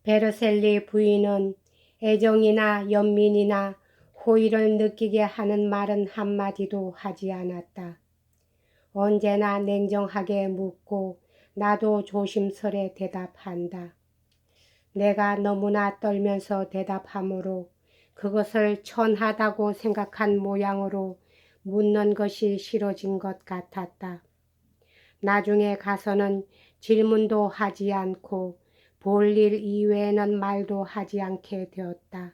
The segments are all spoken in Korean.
베르셀리 부인은 애정이나 연민이나 호의를 느끼게 하는 말은 한마디도 하지 않았다. 언제나 냉정하게 묻고 나도 조심스레 대답한다. 내가 너무나 떨면서 대답하므로 그것을 천하다고 생각한 모양으로 묻는 것이 싫어진 것 같았다. 나중에 가서는 질문도 하지 않고 볼 일 이외에는 말도 하지 않게 되었다.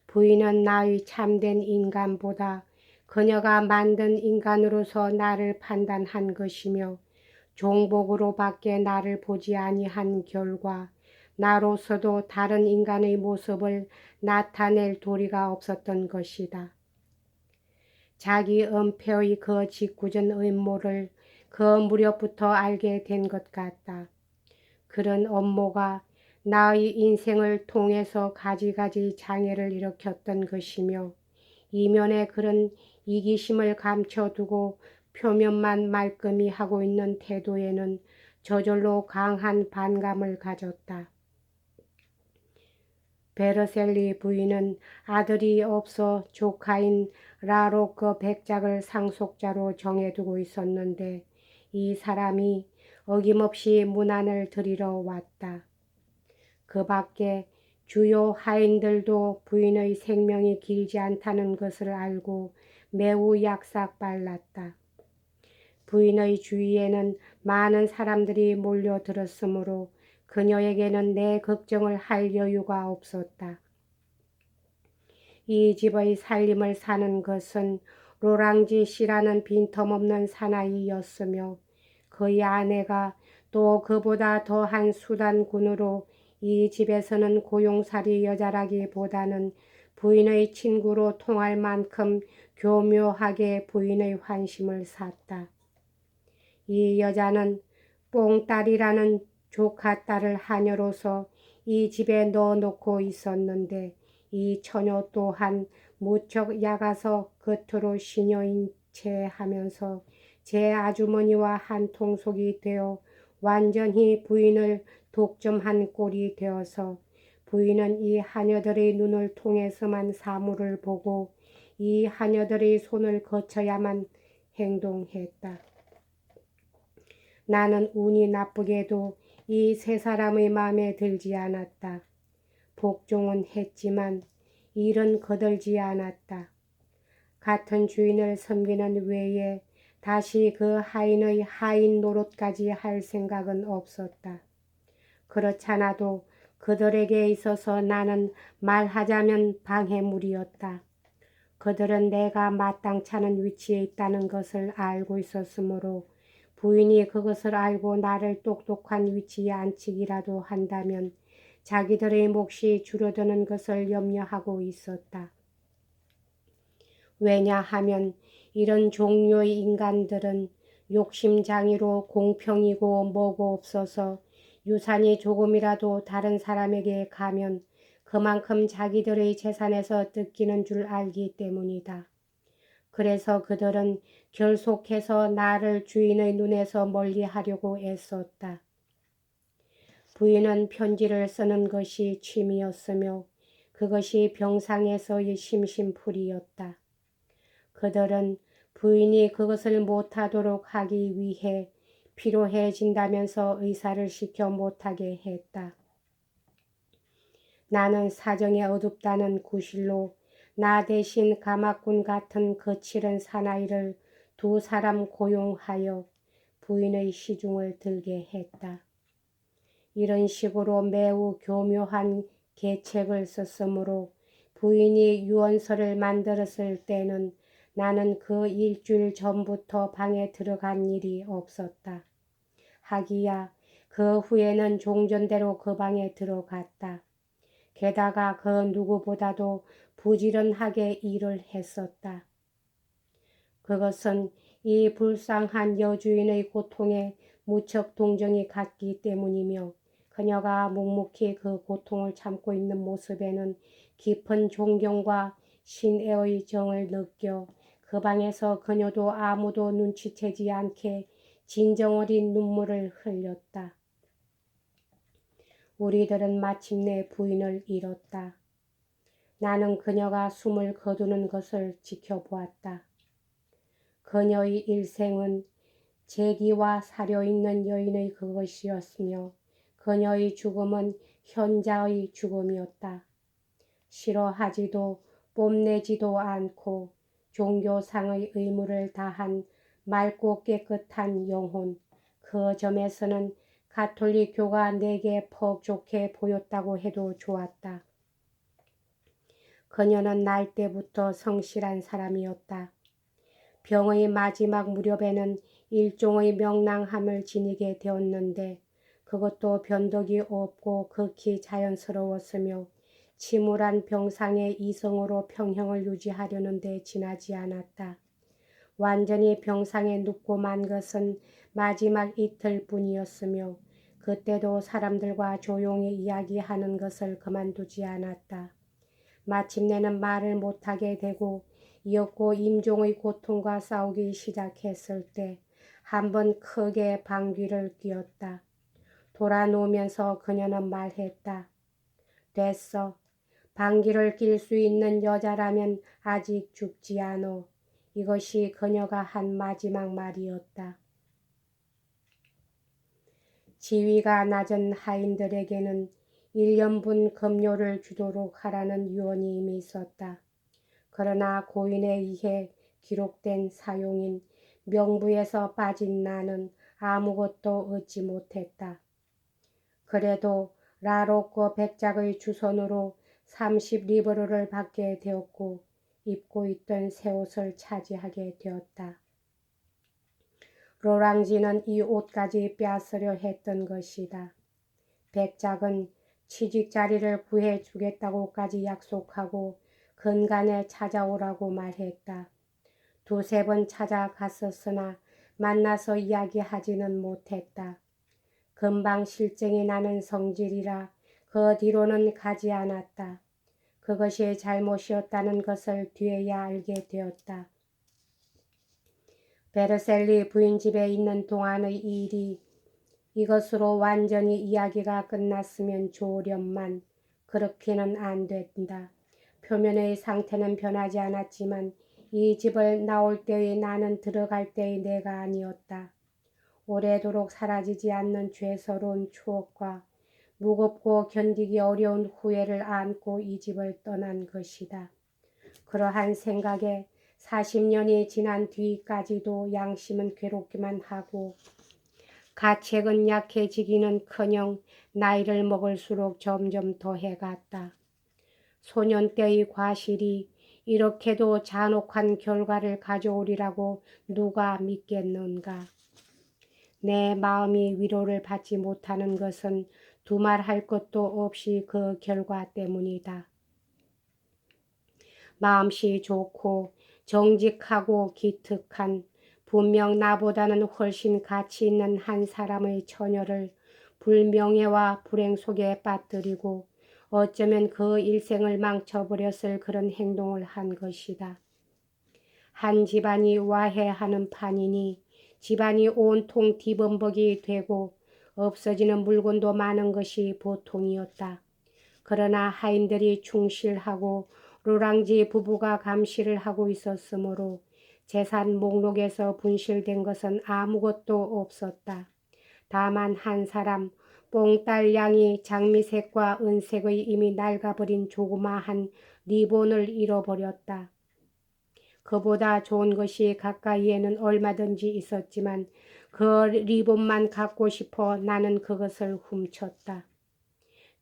부인은 나의 참된 인간보다 그녀가 만든 인간으로서 나를 판단한 것이며 종복으로밖에 나를 보지 아니한 결과 나로서도 다른 인간의 모습을 나타낼 도리가 없었던 것이다. 자기 은폐의 그 짓궂은 음모를 그 무렵부터 알게 된 것 같다. 그런 업무가 나의 인생을 통해서 가지가지 장애를 일으켰던 것이며 이면에 그런 이기심을 감춰두고 표면만 말끔히 하고 있는 태도에는 저절로 강한 반감을 가졌다. 베르셀리 부인은 아들이 없어 조카인 라로크 백작을 상속자로 정해두고 있었는데 이 사람이 어김없이 문안을 드리러 왔다. 그 밖에 주요 하인들도 부인의 생명이 길지 않다는 것을 알고 매우 약삭빨랐다. 부인의 주위에는 많은 사람들이 몰려들었으므로 그녀에게는 내 걱정을 할 여유가 없었다. 이 집의 살림을 사는 것은 로랑지 씨라는 빈틈없는 사나이였으며 그의 아내가 또 그보다 더한 수단꾼으로 이 집에서는 고용살이 여자라기보다는 부인의 친구로 통할 만큼 교묘하게 부인의 환심을 샀다. 이 여자는 뽕딸이라는 조카딸을 하녀로서 이 집에 넣어놓고 있었는데 이 처녀 또한 무척 약아서 겉으로 시녀인 채 하면서 제 아주머니와 한 통속이 되어 완전히 부인을 독점한 꼴이 되어서 부인은 이 하녀들의 눈을 통해서만 사물을 보고 이 하녀들의 손을 거쳐야만 행동했다. 나는 운이 나쁘게도 이 세 사람의 마음에 들지 않았다. 복종은 했지만 일은 거들지 않았다. 같은 주인을 섬기는 외에 다시 그 하인의 하인 노릇까지 할 생각은 없었다. 그렇잖아도 그들에게 있어서 나는 말하자면 방해물이었다. 그들은 내가 마땅치 않은 위치에 있다는 것을 알고 있었으므로 부인이 그것을 알고 나를 똑똑한 위치에 앉히기라도 한다면 자기들의 몫이 줄어드는 것을 염려하고 있었다. 왜냐하면 이런 종류의 인간들은 욕심장이로 공평이고 뭐고 없어서 유산이 조금이라도 다른 사람에게 가면 그만큼 자기들의 재산에서 뜯기는 줄 알기 때문이다. 그래서 그들은 결속해서 나를 주인의 눈에서 멀리하려고 애썼다. 부인은 편지를 쓰는 것이 취미였으며 그것이 병상에서의 심심풀이였다. 그들은 부인이 그것을 못하도록 하기 위해 피로해진다면서 의사를 시켜 못하게 했다. 나는 사정이 어둡다는 구실로 나 대신 가마꾼 같은 거칠은 사나이를 두 사람 고용하여 부인의 시중을 들게 했다. 이런 식으로 매우 교묘한 계책을 썼으므로 부인이 유언서를 만들었을 때는 나는 그 일주일 전부터 방에 들어간 일이 없었다. 하기야 그 후에는 종전대로 그 방에 들어갔다. 게다가 그 누구보다도 부지런하게 일을 했었다. 그것은 이 불쌍한 여주인의 고통에 무척 동정이 갔기 때문이며 그녀가 묵묵히 그 고통을 참고 있는 모습에는 깊은 존경과 신애의 정을 느껴 그 방에서 그녀도 아무도 눈치채지 않게 진정 어린 눈물을 흘렸다. 우리들은 마침내 부인을 잃었다. 나는 그녀가 숨을 거두는 것을 지켜보았다. 그녀의 일생은 재기와 사려 있는 여인의 그것이었으며 그녀의 죽음은 현자의 죽음이었다. 싫어하지도 뽐내지도 않고 종교상의 의무를 다한 맑고 깨끗한 영혼. 그 점에서는 가톨릭교가 내게 퍽 좋게 보였다고 해도 좋았다. 그녀는 날 때부터 성실한 사람이었다. 병의 마지막 무렵에는 일종의 명랑함을 지니게 되었는데 그것도 변덕이 없고 극히 자연스러웠으며 침울한 병상의 이성으로 평형을 유지하려는 데 지나지 않았다. 완전히 병상에 눕고 만 것은 마지막 이틀 뿐이었으며 그때도 사람들과 조용히 이야기하는 것을 그만두지 않았다. 마침내는 말을 못하게 되고 이었고 임종의 고통과 싸우기 시작했을 때 한 번 크게 방귀를 뀌었다. 돌아누우면서 그녀는 말했다. 됐어. 방귀를 낄 수 있는 여자라면 아직 죽지 않어. 이것이 그녀가 한 마지막 말이었다. 지위가 낮은 하인들에게는 1년분 급료를 주도록 하라는 유언이 이미 있었다. 그러나 고인에 의해 기록된 사용인 명부에서 빠진 나는 아무것도 얻지 못했다. 그래도 라로코 백작의 주선으로 30리브르를 받게 되었고 입고 있던 새 옷을 차지하게 되었다. 로랑지는 이 옷까지 빼앗으려 했던 것이다. 백작은 취직 자리를 구해 주겠다고까지 약속하고 근간에 찾아오라고 말했다. 두세 번 찾아갔었으나 만나서 이야기하지는 못했다. 금방 실증이 나는 성질이라 그 뒤로는 가지 않았다. 그것이 잘못이었다는 것을 뒤에야 알게 되었다. 베르셀리 부인 집에 있는 동안의 일이 이것으로 완전히 이야기가 끝났으면 좋으련만 그렇게는 안 된다. 표면의 상태는 변하지 않았지만 이 집을 나올 때의 나는 들어갈 때의 내가 아니었다. 오래도록 사라지지 않는 죄스러운 추억과 무겁고 견디기 어려운 후회를 안고 이 집을 떠난 것이다. 그러한 생각에 40년이 지난 뒤까지도 양심은 괴롭기만 하고 가책은 약해지기는커녕 나이를 먹을수록 점점 더해갔다. 소년 때의 과실이 이렇게도 잔혹한 결과를 가져오리라고 누가 믿겠는가. 내 마음이 위로를 받지 못하는 것은 두말할 것도 없이 그 결과 때문이다. 마음씨 좋고 정직하고 기특한 분명 나보다는 훨씬 가치 있는 한 사람의 처녀를 불명예와 불행 속에 빠뜨리고 어쩌면 그 일생을 망쳐버렸을 그런 행동을 한 것이다. 한 집안이 와해하는 판이니 집안이 온통 뒤범벅이 되고 없어지는 물건도 많은 것이 보통이었다. 그러나 하인들이 충실하고 로랑지 부부가 감시를 하고 있었으므로 재산 목록에서 분실된 것은 아무것도 없었다. 다만 한 사람 뽕딸 양이 장미색과 은색의 이미 낡아버린 조그마한 리본을 잃어버렸다. 그보다 좋은 것이 가까이에는 얼마든지 있었지만 그 리본만 갖고 싶어 나는 그것을 훔쳤다.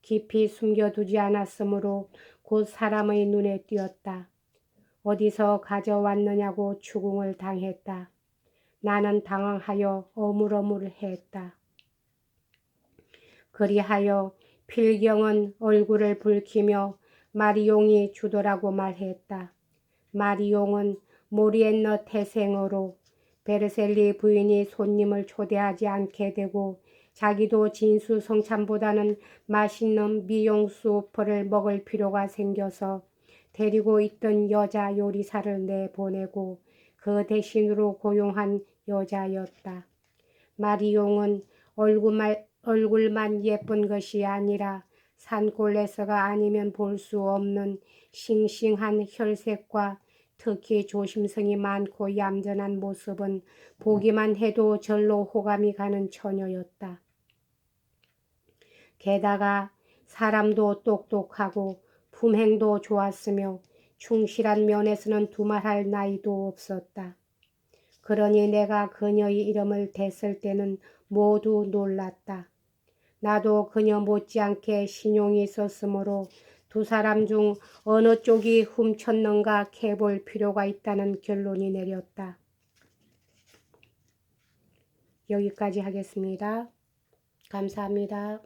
깊이 숨겨두지 않았으므로 곧 사람의 눈에 띄었다. 어디서 가져왔느냐고 추궁을 당했다. 나는 당황하여 어물어물했다. 그리하여 필경은 얼굴을 붉히며 마리용이 주더라고 말했다. 마리용은 모리엔너 태생어로 베르셀리 부인이 손님을 초대하지 않게 되고 자기도 진수성찬보다는 맛있는 미용수프를 먹을 필요가 생겨서 데리고 있던 여자 요리사를 내보내고 그 대신으로 고용한 여자였다. 마리용은 얼굴만 예쁜 것이 아니라 산골에서가 아니면 볼 수 없는 싱싱한 혈색과 특히 조심성이 많고 얌전한 모습은 보기만 해도 절로 호감이 가는 처녀였다. 게다가 사람도 똑똑하고 품행도 좋았으며 충실한 면에서는 두말할 나이도 없었다. 그러니 내가 그녀의 이름을 댔을 때는 모두 놀랐다. 나도 그녀 못지않게 신용이 있었으므로 두 사람 중 어느 쪽이 훔쳤는가 캐볼 필요가 있다는 결론이 내렸다. 여기까지 하겠습니다. 감사합니다.